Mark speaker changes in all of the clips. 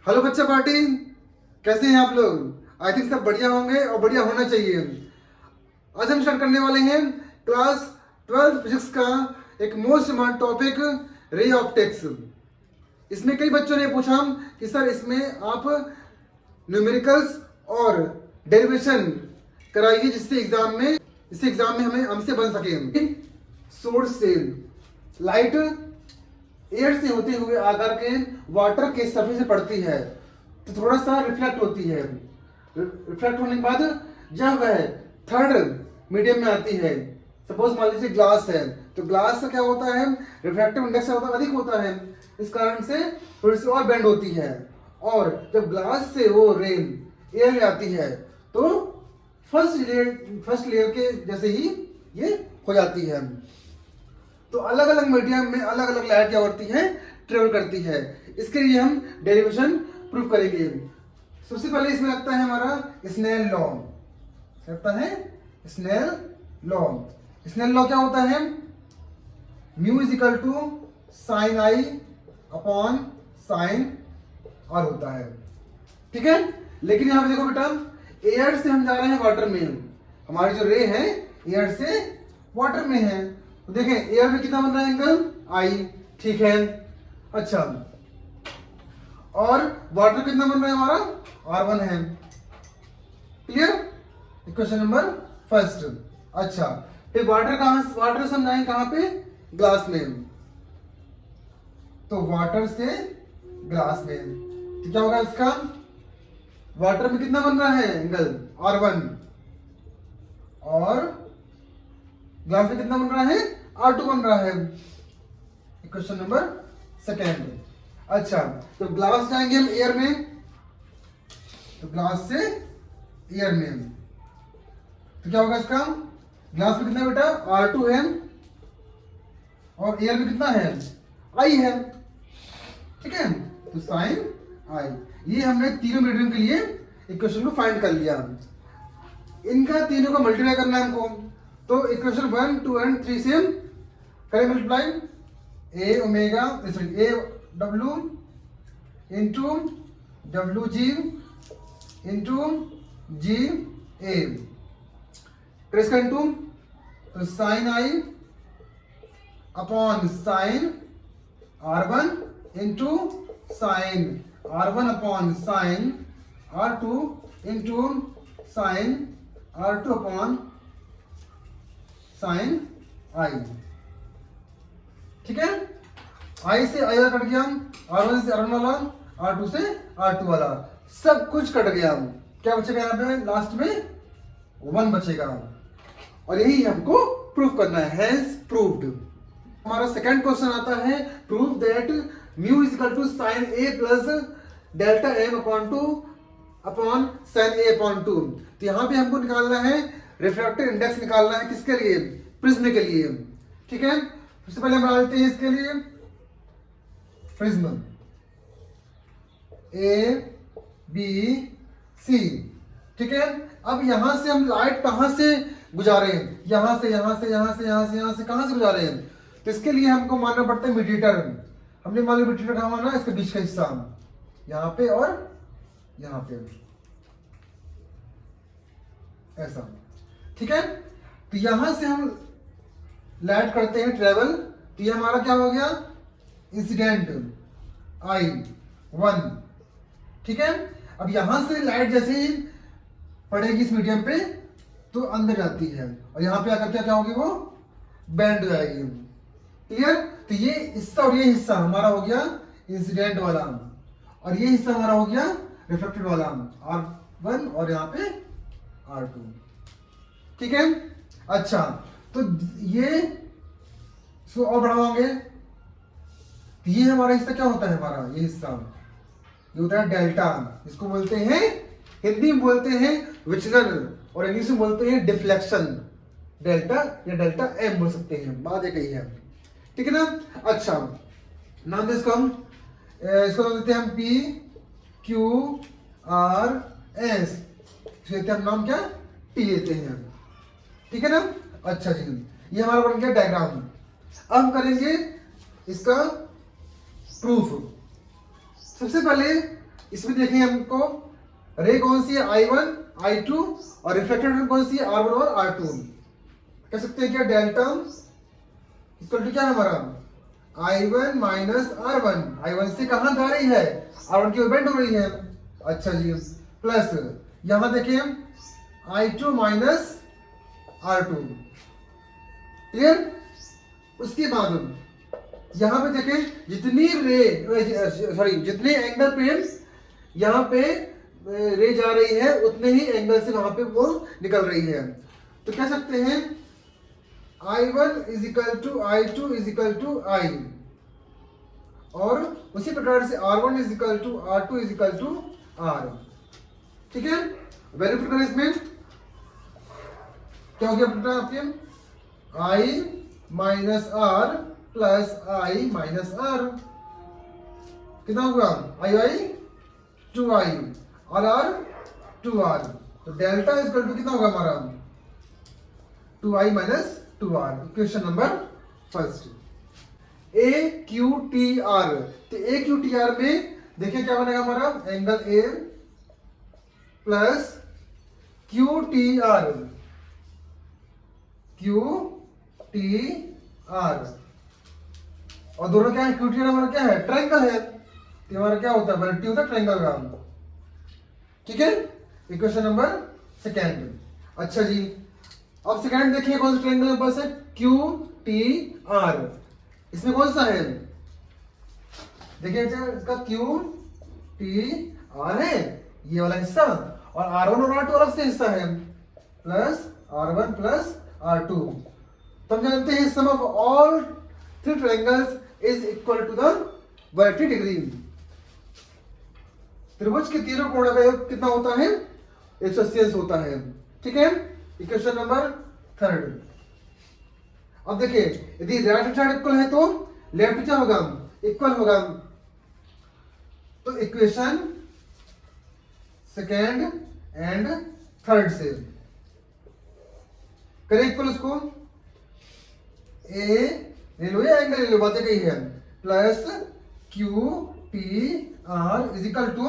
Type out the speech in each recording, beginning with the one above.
Speaker 1: Hello बच्चा party, कैसे हैं आप लोग। आई थिंक सब बढ़िया होंगे और बढ़िया होना चाहिए। आज हम स्टार्ट करने वाले हैं क्लास 12 फिजिक्स का एक most important topic, ray optics. इसमें कई बच्चों ने पूछा कि सर इसमें आप न्यूमेरिकल्स और डेरिवेशन कराइए जिससे एग्जाम में हमें हमसे बन सके। सोर्स से लाइट एयर से होते हुए आकर के वाटर के सरफेस से पड़ती है तो थोड़ा सा रिफ्लेक्ट होती है। रिफ्लेक्ट होने के बाद जब वह थर्ड मीडियम में आती है, सपोज मान लीजिए ग्लास है, तो ग्लास का क्या होता है, रिफ्रैक्टिव इंडेक्स अधिक होता है, इस कारण से थोड़ी सी और बेंड होती है। और जब ग्लास से वो रे एयर में आती है तो फर्स्ट लेयर के जैसे ही ये हो जाती है। तो अलग अलग मीडियम में अलग अलग लाइट क्या होती है, ट्रेवल करती है। इसके लिए हम डेरिवेशन प्रूव करेंगे। सबसे पहले इसमें लगता है हमारा स्नेल लॉ। लगता है स्नेल लॉ। स्नेल लॉ क्या होता है, mu is equal to sine I upon sine R होता है। ठीक है, लेकिन यहां पे देखो बेटा, एयर से हम जा रहे हैं वाटर में। हमारी जो रे है एयर से वाटर में है, तो देखें एयर में कितना बन रहा है एंगल आई। ठीक है, अच्छा, और वाटर कितना बन रहा है हमारा R1 है। Clear, equation number first. अच्छा, फिर वाटर से हम जाएंगे कहां पे, ग्लास में। तो वाटर से ग्लास में, तो क्या होगा इसका, वाटर में कितना बन रहा है एंगल R1 और ग्लास में कितना बन रहा है R2 बन रहा है। Equation number second. अच्छा, तो ग्लास जाएंगे हम एयर में, तो ग्लास से एयर में, तो क्या होगा इसका, ग्लास में कितना बेटा R2 है और एयर में कितना है I है। ठीक है, तो साइन I, ये हमने तीनों मीडियम के लिए इक्वेशन को फाइंड कर लिया। इनका तीनों का मल्टीप्लाई करना है हमको, तो इक्वेशन 1, 2 एंड 3 से करें multiply. A omega A W into W G into G A, trace करें टू, तो sine I upon sine R1 into sine R1 upon sine R2 into sine R2 upon sine I. ठीक है, आई से आई वाला cut गया, R1 से R1 वाला, R2 से R2 वाला, सब कुछ कट गया। क्या बचेगा यहाँ पे लास्ट में 1 बचेगा, और यही हमको प्रूफ करना है, हेंस प्रूव्ड। हमारा सेकंड क्वेश्चन आता है, prove that mu is equal to sine A plus delta M upon two upon sine A upon two. तो यहाँ पे हमको निकालना है रिफ्रैक्टिव इंडेक्स, निकालना है किसके लिए, प्रिज्म के लिए। ठीक है, सबसे पहले हम डालते हैं इसके लिए प्रिज्म ए बी सी। ठीक है, अब यहां से हम लाइट कहां से गुजारे, यहां से कहां से गुजारे हैं, तो इसके लिए हमको मानना पड़ता है मीडिएटर। हमने मान लिया मीडिएटर कहां माना, इसके बीच का हिस्सा, यहां पे और यहां पे, ऐसा। ठीक है, तो यहां से हम लाइट करते हैं ट्रेवल, तो ये हमारा क्या हो गया, इंसिडेंट I1। ठीक है, अब यहां से लाइट जैसे ही पड़ेगी इस मीडियम पे तो अंदर जाती है, और यहां पे आकर क्या होगी, वो बैंड हो जाएगी। क्लियर, तो ये हिस्सा और ये हिस्सा हमारा हो गया इंसिडेंट वाला, और ये हिस्सा हमारा हो गया रिफ्लेक्टेड वाला, R1 और यहाँ पे R2। ठीक है, अच्छा, तो ये इसको और बढ़ाओगे, तो ये हमारा हिस्सा क्या होता है, हमारा ये हिस्सा ये होता है डेल्टा। इसको बोलते हैं, हिंदी में बोलते हैं विचलन, और इंग्लिश में बोलते हैं डिफ्लेक्शन। डेल्टा या डेल्टा एम बोल सकते हैं, बात एक ही है। ठीक है ना, अच्छा, नाम दे इसको हम, इसको नाम देते हैं हम P Q R S, देते हैं हम नाम क्या, T देते हैं। ठीक है ना, अच्छा जी, ये हमारा बन गया डायग्राम। अब हम करेंगे इसका प्रूफ। सबसे पहले इसमें देखें हमको रे कौन सी है, I1 I2, और रिफ्लेक्टेड रे कौन सी है, R1 और R2। कह सकते हैं क्या, डेल्टा इक्वल टू क्या है हमारा, I1 माइनस R1। I1 से कहां जा रही है, R1 की ओर बेंड हो रही है। अच्छा जी, प्लस यहां देखें I2 माइनस R2। क्लियर। उसके बाद यहां पे देखें जितनी जितने एंगल पे यहां पे रे जा रही है उतने ही एंगल से वहां पे वो निकल रही है। तो कह सकते हैं I1 is equal to I2 is equal to I, और उसी प्रकार से R1 is equal to R2 is equal to R। ठीक है, वैल्यू पुट करें इसमें, क्या हो गया बेटा आपके, I minus R plus I minus R, कितना होगा, I 2I और R 2R। तो डेल्टा इक्वल टू कितना होगा हमारा, 2I minus 2R। Question number first, AQTR। तो AQTR में देखिए क्या बनेगा हमारा, angle A plus QTR, QTR, और दोनों क्या है, QTR हमारा क्या है, ट्रायंगल है, तो हमारा क्या होता है, मल्टी होता है ट्रायंगल का। ठीक है, इक्वेशन नंबर सेकेंड। अच्छा जी, अब सेकेंड देखिए कौन सा ट्रायंगल पास है, QTR। इसमें कौन सा है, देखिए इसका QTR है ये वाला हिस्सा, और R1 और R2 अलग से हिस्सा है, प्लस R1 प्लस R2। तो हम जानते हैं sum of all three triangles is equal to the 180 degree. त्रिभुज के तीनों कोणों का योग कितना होता है, 180 होता है। ठीक है, इक्वेशन नंबर थर्ड। अब देखिए यदि राइट हैंड साइड इक्वल है तो लेफ्ट क्या होगा, इक्वल होगा। तो इक्वेशन सेकेंड एंड थर्ड से करें इक्वल, उसको ए ले लो या एंगल ले लो, बातें कही है, plus QTR is equal to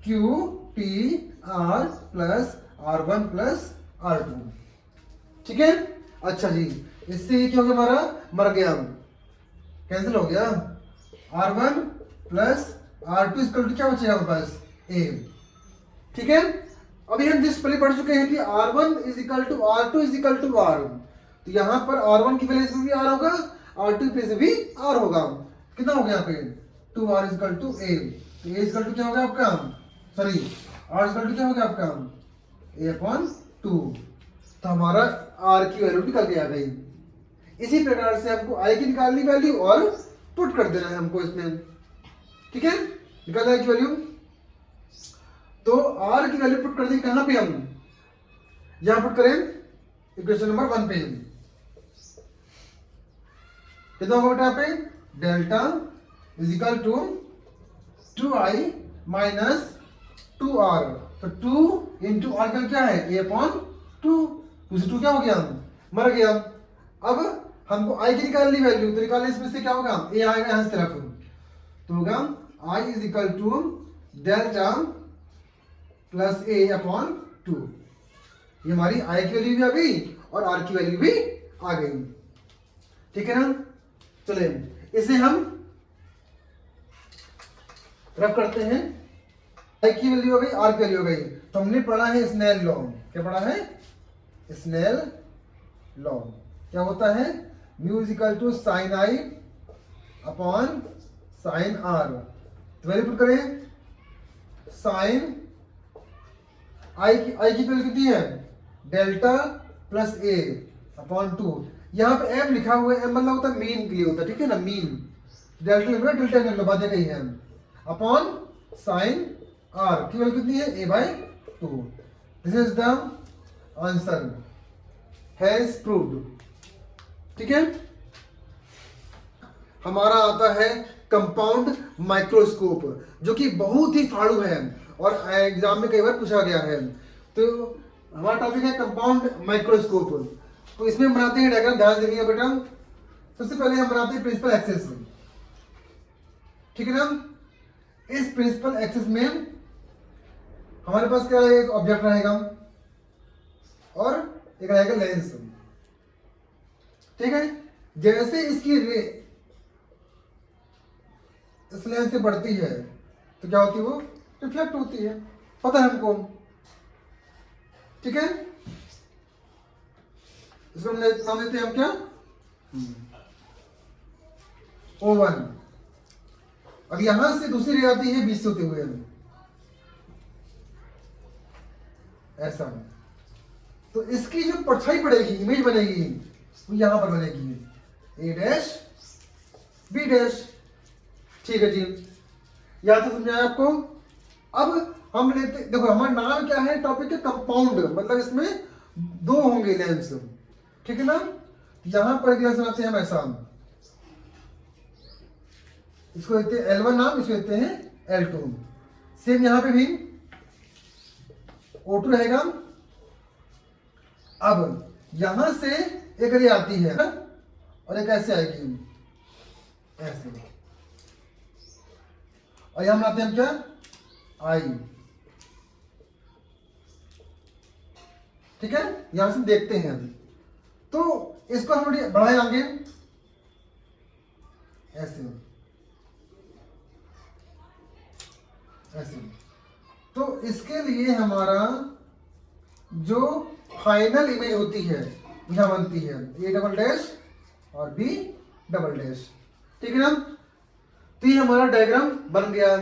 Speaker 1: QTR plus R1 plus R2। ठीक है, अच्छा जी, इससे ये क्या हो गया हमारा, मर गया, कैंसिल हो गया, R1 plus R2 equal to क्या बचेगा हमारे पास, A। ठीक है, अभी हम जिस पहले पढ़ चुके हैं कि R1 is equal to R2 is equal to R, तो यहां पर R1 की वैल्यू में भी R होगा, R2 पे से भी R होगा। कितना हो गया यहाँ पे, 2R is equal to A। तो A इक्वल टू क्या हो गया आपका, सॉरी R इक्वल टू क्या हो गया आपका, A/2। तो हमारा R की वैल्यू निकल के आ गई। इसी प्रकार से हमको I की निकालनी वैल्यू और पुट कर देना है हमको इसमें। ठीक है, निकाल I की वैल्यू, तो R की वैल्यू पुट कर दी कहां पे, हम यहां पुट करें इक्वेशन नंबर 1 पे। कितना होगा बेटा यहाँ पे, delta is equal to 2I minus 2R। तो 2 इंटू R का क्या है, A/2। 2 से 2 क्या हो गया, मर गया। अब हमको I की निकालनी वैल्यू, तो निकालने इसमें से क्या होगा, A आएगा यहां से तरफ, तो होगा I is equal to delta plus A/2। ये हमारी I की वैल्यू भी आ गई और R की वैल्यू भी आ गई। ठीक है ना, चले इसे हम रफ करते हैं। I की वैल्यू हो गई, R की वैल्यू हो गई, तो हमने पढ़ा है स्नेल लॉ। क्या पढ़ा है, स्नेल लॉ। क्या होता है, mu is equal to sine I upon sine R। तो वैल्यू पुट करें, साइन I की वैल्यू कितनी है, डेल्टा प्लस A अपॉन 2। यहाँ पे M लिखा हुआ है, M मतलब होता है मीन के लिए होता है, ठीक है ना, मीन। डेल्टा लिखा है, डेल्टा कर लो, बातें कही है, अपॉन साइन R की वैल्यू कितनी है, A/2। This is the answer, has proved. ठीक है, हमारा आता है कंपाउंड माइक्रोस्कोप, जो कि बहुत ही फाड़ू है और एग्जाम में कई बार पूछा गया है। तो हमारा टॉपिक है कंपाउंड माइक्रोस्कोप। तो इसमें हम बनाते हैं डायग्राम, ध्यान देखिएगा बेटा। सबसे पहले हम बनाते हैं प्रिंसिपल एक्सिस। ठीक है ना, इस प्रिंसिपल एक्सिस में हमारे पास क्या रहेगा, एक ऑब्जेक्ट रहेगा और एक रहेगा लेंस। ठीक है, जैसे इसकी रे इस लेंस से बढ़ती है तो क्या होती है, वो रिफ्लेक्ट होती है, पता है हमको। ठीक है, इसको हम नाम देते हैं हम क्या, O1। अब यहां से दूसरी रे आती है बीच से होते हुए ऐसा, तो इसकी जो परछाई पड़ेगी, इमेज बनेगी, वो यहां पर बनेगी, ए डैश बी डैश। ठीक है जी, या तो समझाया आपको। अब हम लेते, देखो हमारा नाम क्या है, टॉपिक है कंपाउंड, मतलब इसमें दो होंगे लेंस। ठीक है ना, यहां पर एक लेंस बनाते हैं हम ऐसा, इसको देते हैं L1 नाम, इसको देते हैं L2। सेम यहां पे भी O2 रहेगा। अब यहां से एक रे आती है और एक ऐसे आएगी, ऐसे, और यहां बनाते हैं हम क्या, आई। ठीक है, यहां से देखते हैं, तो इसको हम बढ़ाए आगे ऐसे ऐसे। तो इसके लिए हमारा जो फाइनल इमेज होती है यहां बनती है, ए डबल डैश और बी डबल डैश। ठीक है ना, तो ये हमारा डायग्राम बन गया।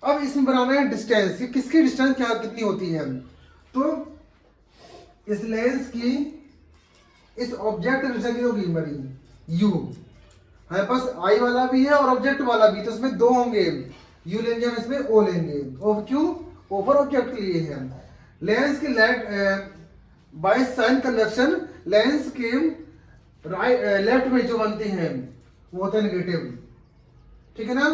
Speaker 1: अब इसमें बनाना है डिस्टेंस, कि किसकी डिस्टेंस क्या कितनी होती है। तो इस लेंस की इस ऑब्जेक्ट की डिस्टेंस होगी हमारी यू। हमारे पास आई वाला भी है और ऑब्जेक्ट वाला भी, तो इसमें दो होंगे, यू लेंगे हम, इसमें ओ लेंगे। ओ क्यों, ओ फॉर ऑब्जेक्ट के लिए है। लेंस की बाय साइन कन्वेक्शन लेंस के लेफ्ट में जो बनते हैं वो होता है नेगेटिव। ठीक है ना,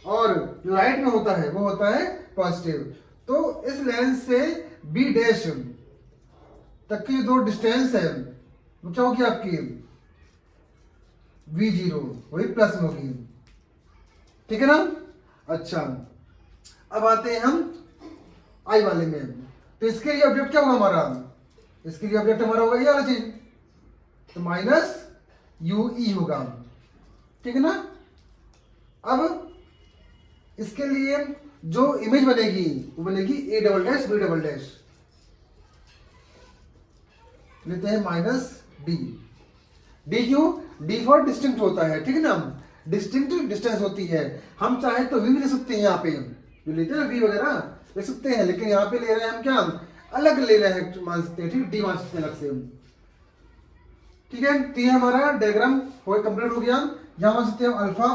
Speaker 1: और जो राइट में होता है वो होता है पॉजिटिव। तो इस लेंस से बी डैश तक की जो डिस्टेंस है वो क्या होगी आपकी, V0, वही प्लस में होगी। ठीक है ना, अच्छा अब आते हैं हम आई वाले में। तो इसके लिए ऑब्जेक्ट क्या होगा हमारा, इसके लिए ऑब्जेक्ट हमारा होगा ये वाला चीज, तो माइनस UE होगा। ठीक है ना, अब इसके लिए जो इमेज बनेगी वो बनेगी A double dash B double dash, लेते हैं माइनस डी। डी क्यों, डी फॉर डिस्टिंक्ट होता है। ठीक है ना, डिस्टिंक्ट डिस्टेंस होती है। हम चाहे तो वी भी ले सकते हैं, यहाँ पे जो लेते हैं ना वी वगैरह ले सकते हैं, लेकिन यहाँ पे ले रहे हैं हम क्या, अलग ले रहे हैं, मान सकते हैं। ठीक, डी मान सकते हैं अलग से। ठीक है, तो ये हमारा डायग्राम हो कंप्लीट हो गया। यहाँ मान सकते हैं अल्फा,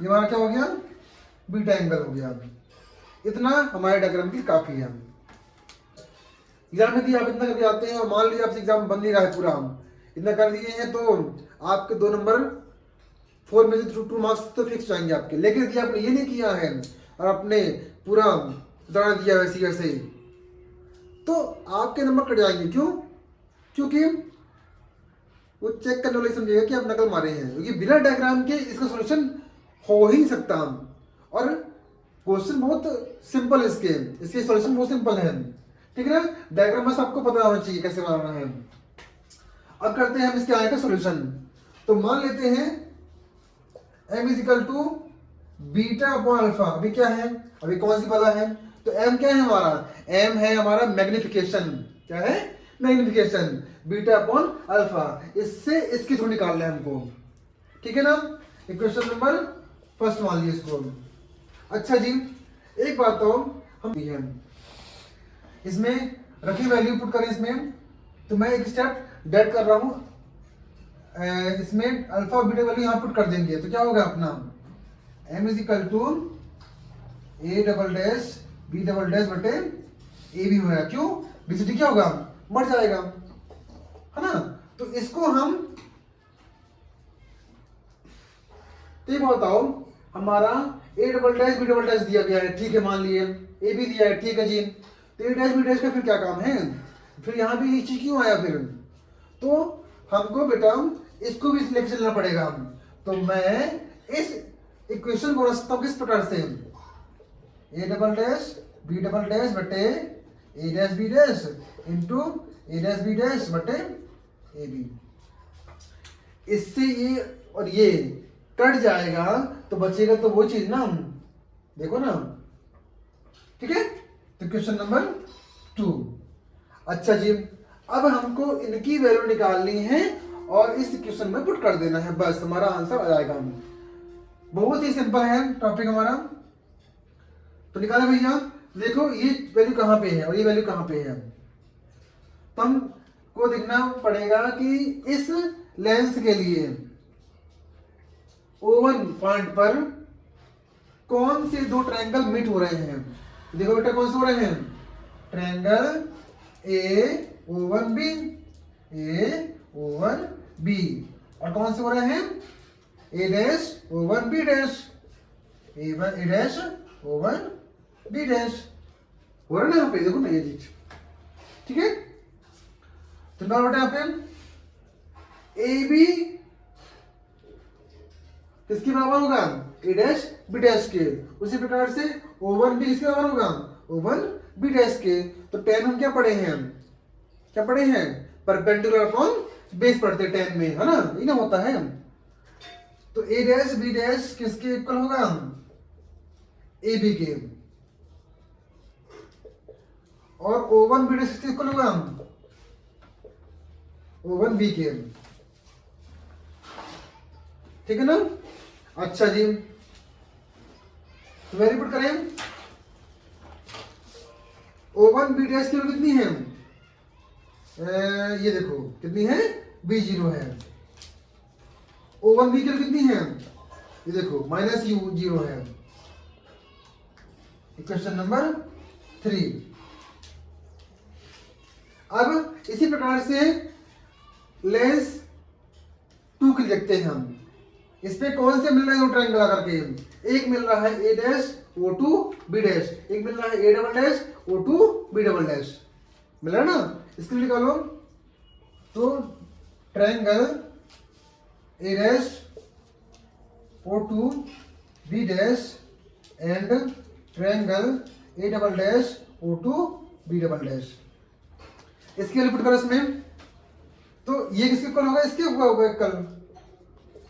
Speaker 1: ये हमारा क्या हो गया, बीटा एंगल हो गया। इतना हमारे डायग्राम के काफी है। एग्जाम में दिया आप इतना करके आते हैं और मान लीजिए आपसे एग्जाम बन नहीं रहा है पूरा, इतना कर दिए हैं तो आपके 2 नंबर 4 में से 2 मार्क्स तो फिक्स जाएंगे आपके। लेकिन यदि आपने ये नहीं किया है और आपने पूरा उतार दिया वैसे वैसे, तो आपके नंबर कट जाएंगे। क्यों, क्योंकि वो चेक करने वाले समझेगा कि आप नकल मारे हैं, क्योंकि बिना डायग्राम के इसका सॉल्यूशन हो ही नहीं सकता। और क्वेश्चन बहुत सिंपल, इसके सॉल्यूशन बहुत सिंपल है। ठीक है ना, डायग्राम बस आपको पता होना चाहिए कैसे बनाना है। अब करते हैं हम इसके आगे का सॉल्यूशन। तो मान लेते हैं m is equal to beta upon alpha. अभी क्या है, अभी कौन सी वाला है, तो m क्या है हमारा, m है हमारा मैग्निफिकेशन। क्या है, मैग्निफिकेशन, बीटा अपॉन अल्फा। इससे इसकी थ्रू निकालना है हमको। ठीक है ना, इक्वेशन नंबर फर्स्ट मान लीजिए इसको। अच्छा जी, एक बात तो हम इसमें रखी वैल्यू पुट करें इसमें, तो मैं एक स्टेप डेट कर रहा हूं। इसमें अल्फा बीटा वैल्यू यहां पुट कर देंगे, तो क्या होगा अपना m is equal to A double dash B double dash बटे ए भी होगा। क्यों, बीसीडी क्या होगा, मर जाएगा, है ना। तो इसको हम, तो ये बताओ हमारा A double dash B double dash दिया गया है, ठीक है, मान लिए ए भी दिया है, ठीक है जी। तो ए डैश बी डैश का फिर क्या काम है, फिर यहाँ भी ये चीज क्यों आया फिर, तो हमको बेटा इसको भी लेके चलना पड़ेगा। तो मैं इस इक्वेशन को बना सकता हूँ किस प्रकार से, A double dash B double dash बटे A dash B dash into A dash B dash बटे ए बी। इससे ये और ये कट जाएगा तो बचेगा तो वो चीज ना, देखो ना, ठीक है। तो क्वेश्चन नंबर 2। अच्छा जी, अब हमको इनकी वैल्यू निकालनी है और इस क्वेश्चन में पुट कर देना है, बस हमारा आंसर आ जाएगा। बहुत ही सिंपल है टॉपिक हमारा। तो निकाले भैया, देखो ये वैल्यू कहाँ पे है और ये वैल्यू कहाँ पे है। तो हमको देखना पड़ेगा कि इस लेंस के लिए O1 पॉइंट पर कौन से दो ट्रायंगल मीट हो रहे हैं। देखो बेटा कौन से हो रहे हैं, ट्रायंगल AO1B, AO1B, और कौन से हो रहे हैं, A dash O1B dash, A dash O1B dash हो रहा है ना यहाँ पे, देखो ना ये चीज, ठीक है। तो क्या बेटा यहाँ पे AB किसके बराबर होगा, A डैश B डैश के, उसी प्रकार से O1B किसके बराबर होगा, O1B डैश के। तो tan हम क्या पढ़े हैं, क्या पढ़े हैं, परपेंडिकुलर अपॉन बेस पढ़ते हैं tan में, है ना, ये ना होता है। तो A डैश B डैश किसके इक्वल होगा, AB के, और O1B डैश किसके इक्वल होगा, O1B के, ठीक है ना। अच्छा जी, तो वेरी गुड करें। O1B डैश की वैल्यू कितनी है, ये देखो कितनी है, B0 है। O1B की वैल्यू कितनी है, ये देखो -U0 है। Question number 3। अब इसी प्रकार से लेंस 2 के देखते हैं हम। इस पे कौन से मिल रहे हैं दो ट्रायंगल लगा करके, एक मिल रहा है A डैश O2B डैश, एक मिल रहा है A double dash O2B double dash, मिल रहा है ना। इसके लिए निकालो, तो triangle A dash O2B dash and triangle A double dash O2B double dash, इसके लिए पुट करो इसमें। तो ये किसके इक्वल होगा, इसके होगा equal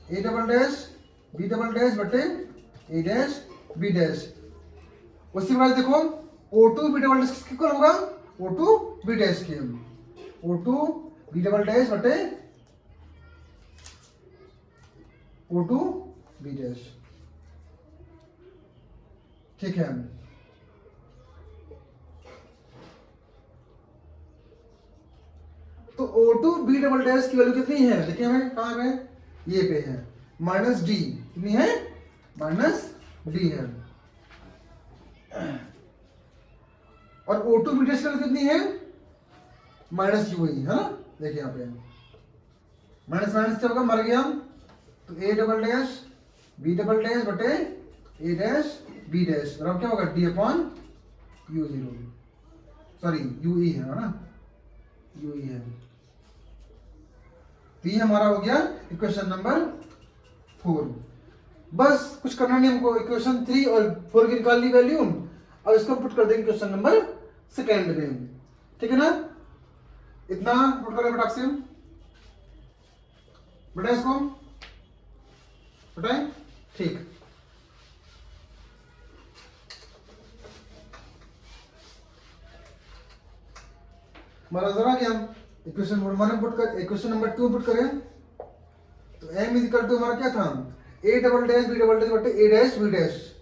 Speaker 1: A double dash B double dash बटे A डैश B डैश। उसी बात देखो O2B डबल डैश किसके इक्वल होगा, O2B डैश के, O2B डबल डैश बटे O2B डैश, ठीक है। तो O2B डबल डैश की वैल्यू कितनी है, देखिए हमें कहाँ है, ये पे है, -D, कितनी है, -D है। और O2B डैश की वैल्यू कितनी है, -U है ना, देखिए यहाँ पे माइनस माइनस क्या होगा, मर गया। तो A double dash B double dash बटे A डैश B डैश बराबर क्या होगा, D/U0, सॉरी UE है ना, UE है। तो ये हमारा हो गया इक्वेशन नंबर 4। बस कुछ करना नहीं हमको, इक्वेशन 3 और 4 की निकाल ली वैल्यू, अब इसको पुट कर देंगे क्वेश्चन नंबर 2 में, ठीक है ना। इतना पुट करें फटाक से, बेटा इसको बताएं, ठीक। हमारा जरा क्या इक्वेशन नंबर 2 पुट करें, तो m इज इक्वल टू हमारा क्या था, A double dash B double dash बटे A डैश B डैश,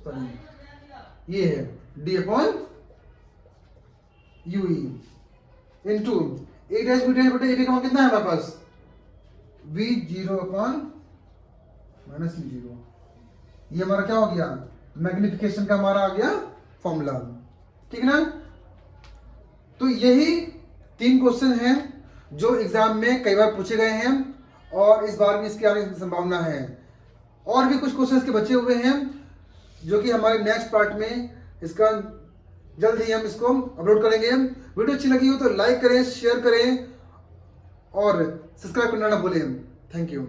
Speaker 1: ये है D/UE into A dash B dash बटे A B का मान कितना है हमारे पास, V0/-U0। ये हमारा क्या हो गया, मैग्निफिकेशन का हमारा आ गया फॉर्मूला, ठीक है ना। तो यही 3 क्वेश्चन हैं जो एग्जाम में कई बार पूछे गए हैं और इस बार भी इसके आने की संभावना है। और भी कुछ क्वेश्चंस के बचे हुए हैं जो कि हमारे नेक्स्ट पार्ट में इसका जल्द ही हम इसको अपलोड करेंगे। वीडियो अच्छी लगी हो तो लाइक करें, शेयर करें और सब्सक्राइब करना ना भूलें। Thank you.